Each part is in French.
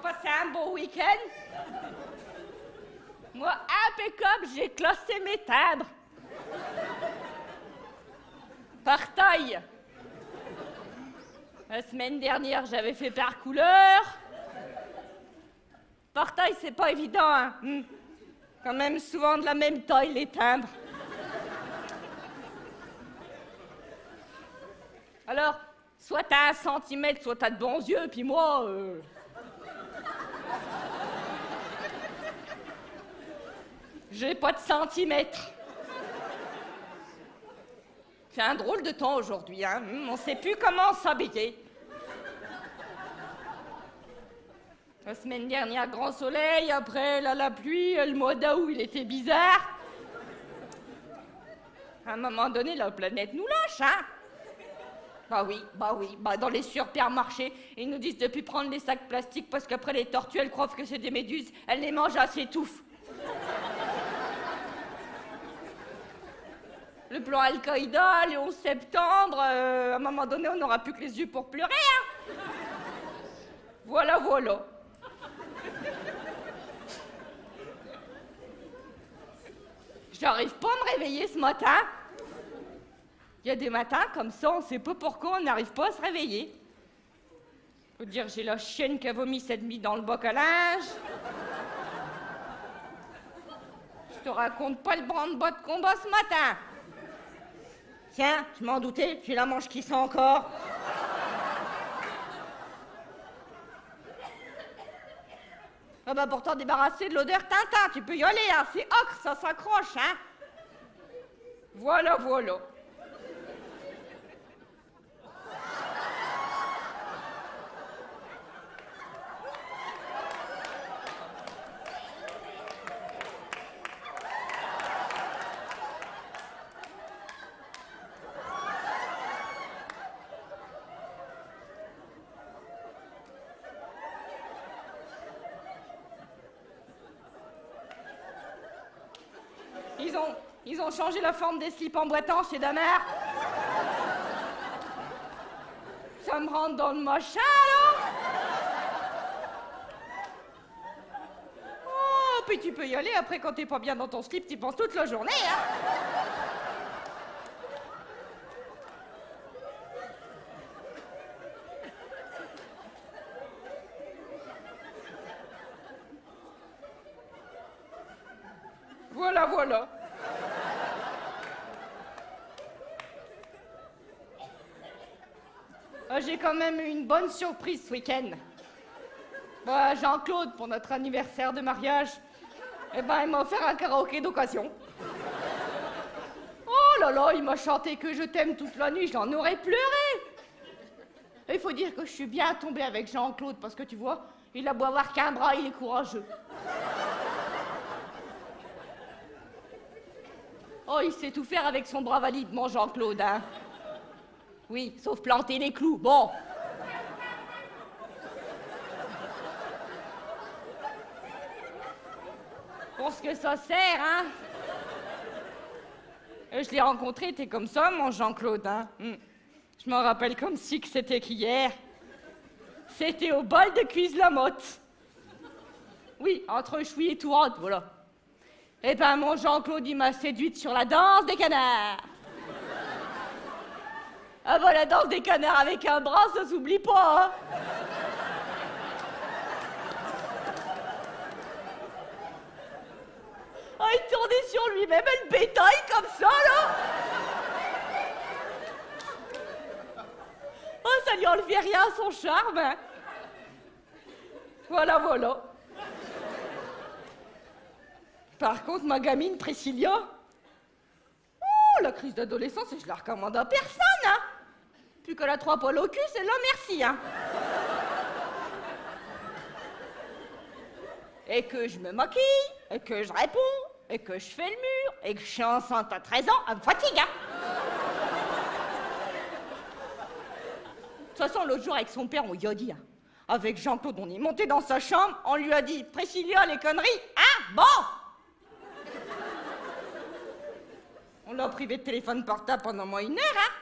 passé un bon week-end? Moi, impeccable, j'ai classé mes timbres. Par taille. La semaine dernière, j'avais fait par couleur. Par taille, c'est pas évident, hein. Quand même souvent de la même taille, les timbres. Alors, soit t'as 1 centimètre, soit t'as de bons yeux, puis moi... J'ai pas de centimètres. C'est un drôle de temps aujourd'hui, hein. On sait plus comment s'habiller. La semaine dernière, grand soleil, après, là, la pluie, le mois d'août, il était bizarre. À un moment donné, la planète nous lâche, hein. Bah oui, dans les supermarchés, ils nous disent de plus prendre les sacs plastiques parce qu'après, les tortues, elles croient que c'est des méduses, elles les mangent, elles s'étouffent. Le plan Al-Qaïda, le 11 septembre, à un moment donné, on n'aura plus que les yeux pour pleurer, hein. Voilà. J'arrive pas à me réveiller ce matin. Il y a des matins comme ça, on sait pas pourquoi on n'arrive pas à se réveiller. Faut dire, j'ai la chienne qui a vomi cette nuit dans le bac à linge. Je te raconte pas le branle-bas de combat ce matin. Tiens, je m'en doutais, j'ai la manche qui sent encore. Ah bah pour t'en débarrasser de l'odeur Tintin, tu peux y aller, hein, c'est ocre, ça s'accroche, hein. Voilà. Ils ont changé la forme des slips en boitant chez Damer. Ça me rentre dans le machin, là. Oh, puis tu peux y aller, après, quand t'es pas bien dans ton slip, tu penses toute la journée, hein. Voilà. J'ai quand même eu une bonne surprise ce week-end. Bah, Jean-Claude, pour notre anniversaire de mariage, il m'a offert un karaoké d'occasion. Oh là là, il m'a chanté que je t'aime toute la nuit, j'en aurais pleuré. Il faut dire que je suis bien tombée avec Jean-Claude, parce que tu vois, il a beau avoir qu'un bras, il est courageux. Oh, il sait tout faire avec son bras valide, mon Jean-Claude, hein. Oui, sauf planter les clous, bon. Pour ce que ça sert, hein. Je l'ai rencontré, t'es comme ça, mon Jean-Claude, hein. Je m'en rappelle comme si que c'était qu'hier. C'était au bal de Cuise-la-Motte. Oui, entre Chouy et Tourade, voilà. Eh ben, mon Jean-Claude, il m'a séduite sur la danse des canards. Ah bah, la danse des canards avec un bras, ça s'oublie pas, hein. Ah, il tournait sur lui-même, le bétail, comme ça, là. Oh, ça lui enlevait rien à son charme, hein. Voilà. Par contre, ma gamine Priscilla, oh, la crise d'adolescence, je la recommande à personne, hein. Plus qu'elle a 3 poils au cul, c'est là, merci, hein. Et que je me maquille, et que je réponds, et que je fais le mur, et que je suis enceinte à 13 ans, elle me fatigue, hein. De toute façon, l'autre jour, avec son père, on lui a dit, hein, avec Jean-Claude, on est monté dans sa chambre, on lui a dit, Priscilla, les conneries, hein, bon. On l'a privé de téléphone portable pendant moins 1 heure, hein.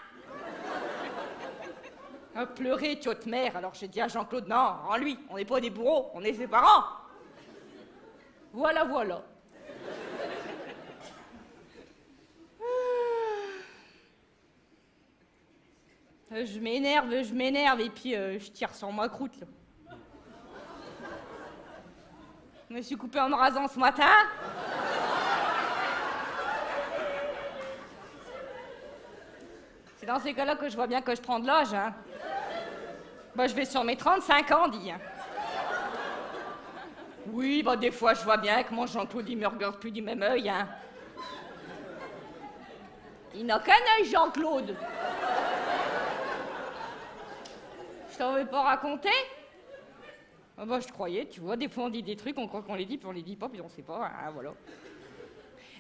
Pleurer, tiote mère. Alors j'ai dit à Jean-Claude, non, rends-lui, on n'est pas des bourreaux, on est ses parents. Voilà, voilà. Je m'énerve, et puis je tire sur ma croûte, là. Je me suis coupé en me rasant ce matin. C'est dans ces cas-là que je vois bien que je prends de l'âge, hein. Bah, je vais sur mes 35 ans, dis. Oui, bah, des fois, je vois bien que mon Jean-Claude, il me regarde plus du même œil, hein. Il n'a qu'un œil, Jean-Claude. Je t'en veux pas raconter? Ah bah, je croyais, tu vois, des fois on dit des trucs, on croit qu'on les dit, puis on les dit pas, puis on sait pas, hein, voilà.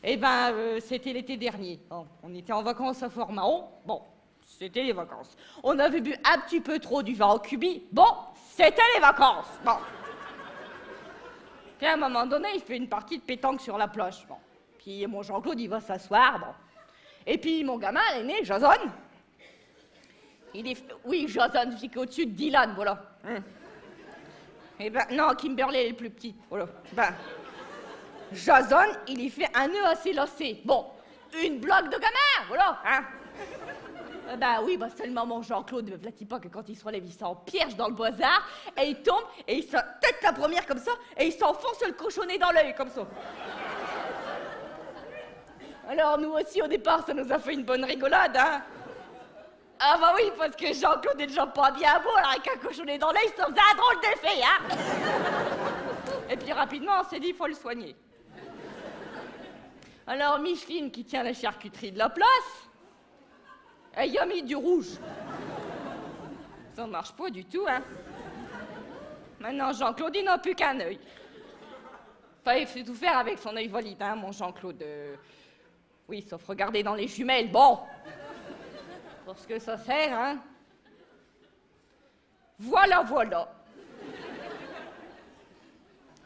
Eh ben, c'était l'été dernier. Bon, on était en vacances à Fort-Mahon. Bon, c'était les vacances. On avait bu un petit peu trop du vin au cubi. Bon, c'était les vacances. Bon. Puis à un moment donné, il fait une partie de pétanque sur la plage. Bon. Puis mon Jean-Claude, il va s'asseoir. Bon. Et puis mon gamin, l'aîné, Jason. Oui, Jason, je suis au-dessus de Dylan, voilà. Eh ben, non, Kimberly, elle est le plus petit. Voilà. Ben, Jason, il y fait un nœud assez lacé. Bon, une blague de gamin, voilà, hein. Ben oui, bah seulement mon Jean-Claude, ne flatte pas que quand il se relève, il s'empierge dans le bazar, et il tombe, et il se tête la première comme ça, et il s'enfonce le cochonnet dans l'œil, comme ça. Alors nous aussi, au départ, ça nous a fait une bonne rigolade, hein. Ah bah oui, parce que Jean-Claude est déjà pas bien beau, alors avec un cochonnet dans l'œil, ça faisait un drôle d'effet, hein. Et puis rapidement, on s'est dit, il faut le soigner. Alors Micheline, qui tient la charcuterie de la place, elle y a mis du rouge. Ça marche pas du tout, hein. Maintenant, Jean-Claude, il n'a plus qu'un œil. Enfin, il fait tout faire avec son œil valide, hein, mon Jean-Claude. Oui, sauf regarder dans les jumelles, bon. Pour ce que ça sert, hein. Voilà, voilà.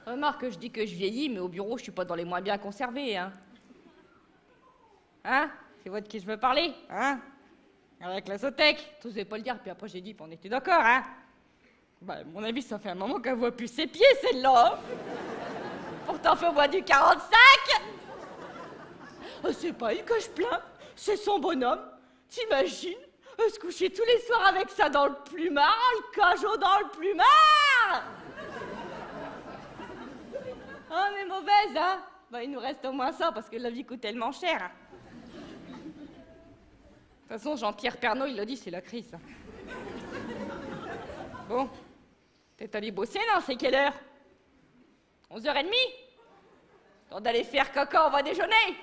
Remarque que je dis que je vieillis, mais au bureau, je suis pas dans les moins bien conservés, hein. Hein? C'est votre qui je veux parler, hein? Avec la Zotec. T'osais pas le dire, puis après j'ai dit, puis on était d'accord, hein? Bah, à mon avis, ça fait un moment qu'elle voit plus ses pieds, celle-là. Hein? Pourtant, fait au moins du 45. Oh, c'est pas elle que je plains, c'est son bonhomme. T'imagines? Se coucher tous les soirs avec ça dans le plumard, le cajot dans le plumard. Oh, mais mauvaise, hein? Bah, il nous reste au moins ça, parce que la vie coûte tellement cher. Hein. De toute façon, Jean-Pierre Pernaut, il l'a dit, c'est la crise. Bon, t'es allé bosser, non? C'est quelle heure? 11h30? Temps d'aller faire caca, on va déjeuner.